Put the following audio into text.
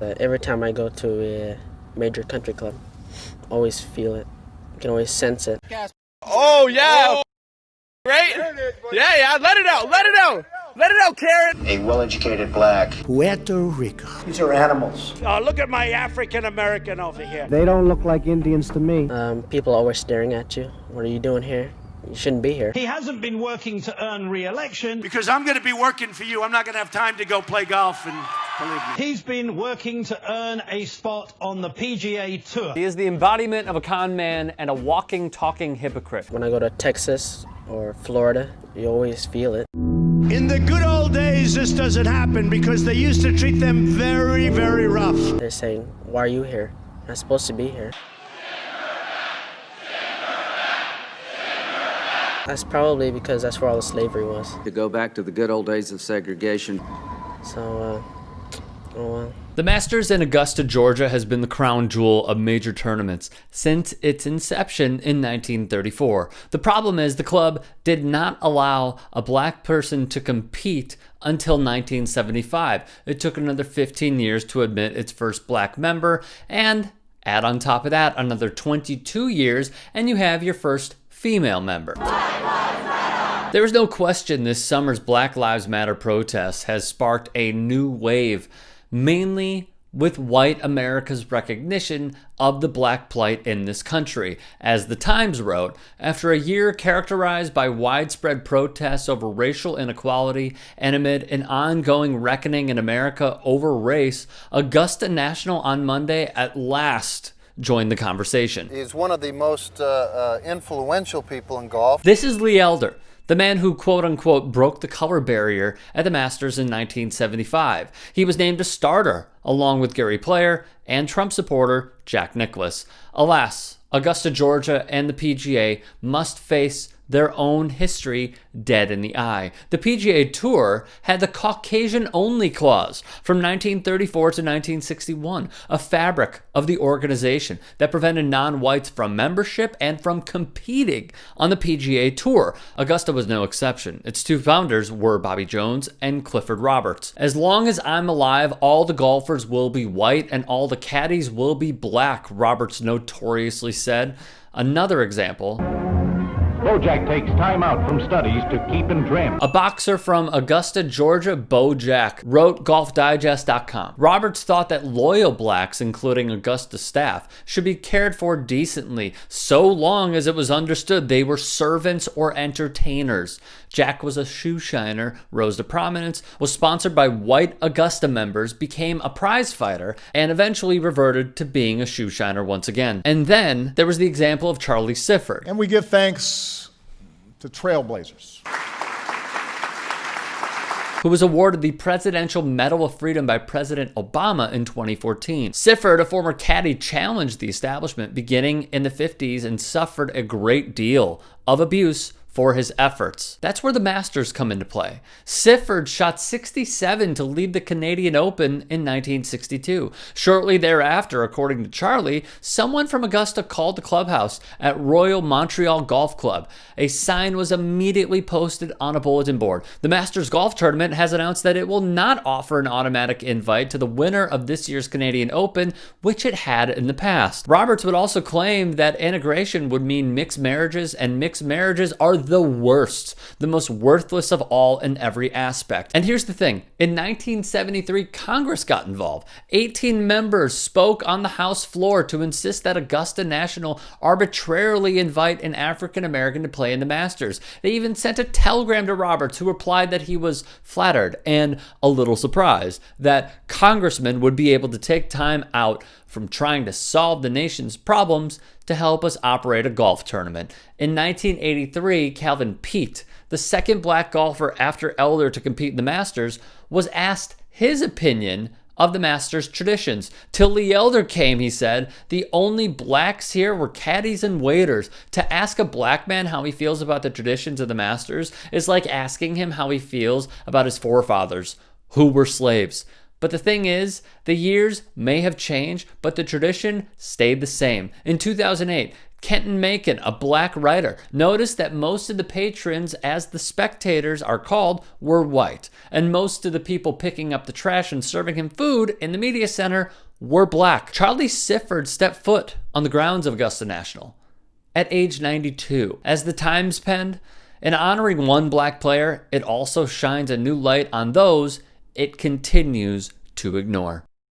Every time I go to a major country club, always feel it. You can always sense it. Oh, yeah. Oh. Great. Yeah, let it out. Let it out. Let it out, Karen. A well-educated black. Puerto Rico. These are animals. Look at my African American over here. They don't look like Indians to me. People are always staring at you. What are you doing here? You shouldn't be here. He hasn't been working to earn re-election. Because I'm going to be working for you. I'm not going to have time to go play golf, and believe me. He's been working to earn a spot on the PGA Tour. He is the embodiment of a con man and a walking, talking hypocrite. When I go to Texas or Florida, you always feel it. In the good old days, this doesn't happen because they used to treat them very, very rough. They're saying, why are you here? You're not supposed to be here. That's probably because that's where all the slavery was. To go back to the good old days of segregation. So, oh well. The Masters in Augusta, Georgia has been the crown jewel of major tournaments since its inception in 1934. The problem is the club did not allow a black person to compete until 1975. It took another 15 years to admit its first black member, and add on top of that another 22 years, and you have your first female member. There is no question this summer's Black Lives Matter protest has sparked a new wave, mainly with white America's recognition of the black plight in this country. As the Times wrote, after a year characterized by widespread protests over racial inequality and amid an ongoing reckoning in America over race, Augusta National on Monday at last joined the conversation. He's one of the most influential people in golf. This is Lee Elder, the man who quote-unquote broke the color barrier at the Masters in 1975. He was named a starter, along with Gary Player and Trump supporter Jack Nicklaus. Alas, Augusta, Georgia and the PGA must face their own history dead in the eye. The PGA Tour had the Caucasian-only clause from 1934 to 1961, a fabric of the organization that prevented non-whites from membership and from competing on the PGA Tour. Augusta was no exception. Its two founders were Bobby Jones and Clifford Roberts. As long as I'm alive, all the golfers will be white and all the caddies will be black, Roberts notoriously said. Another example: Bojack takes time out from studies to keep in trim. A boxer from Augusta, Georgia, Bojack, wrote GolfDigest.com. Roberts thought that loyal blacks, including Augusta staff, should be cared for decently, so long as it was understood they were servants or entertainers. Jack was a shoe shiner, rose to prominence, was sponsored by white Augusta members, became a prize fighter, and eventually reverted to being a shoe shiner once again. And then there was the example of Charlie Sifford. And we give thanks to trailblazers, who was awarded the Presidential Medal of Freedom by President Obama in 2014. Sifford, a former caddy, challenged the establishment beginning in the 50s and suffered a great deal of abuse for his efforts. That's where the Masters come into play. Sifford shot 67 to lead the Canadian Open in 1962. Shortly thereafter, according to Charlie, someone from Augusta called the clubhouse at Royal Montreal Golf Club. A sign was immediately posted on a bulletin board. The Masters Golf Tournament has announced that it will not offer an automatic invite to the winner of this year's Canadian Open, which it had in the past. Roberts would also claim that integration would mean mixed marriages, and mixed marriages are the worst, the most worthless of all in every aspect. And here's the thing. In 1973, Congress got involved. 18 members spoke on the House floor to insist that Augusta National arbitrarily invite an African American to play in the Masters. They even sent a telegram to Roberts, who replied that he was flattered and a little surprised that congressmen would be able to take time out from trying to solve the nation's problems to help us operate a golf tournament. In 1983, Calvin Peete, the second black golfer after Elder to compete in the Masters, was asked his opinion of the Masters traditions. Till Lee Elder came, he said, the only blacks here were caddies and waiters. To ask a black man how he feels about the traditions of the Masters is like asking him how he feels about his forefathers, who were slaves. But the thing is, the years may have changed, but the tradition stayed the same. In 2008, Kenton Macon, a black writer, noticed that most of the patrons, as the spectators are called, were white. And most of the people picking up the trash and serving him food in the media center were black. Charlie Sifford stepped foot on the grounds of Augusta National at age 92. As the Times penned, in honoring one black player, it also shines a new light on those it continues to ignore.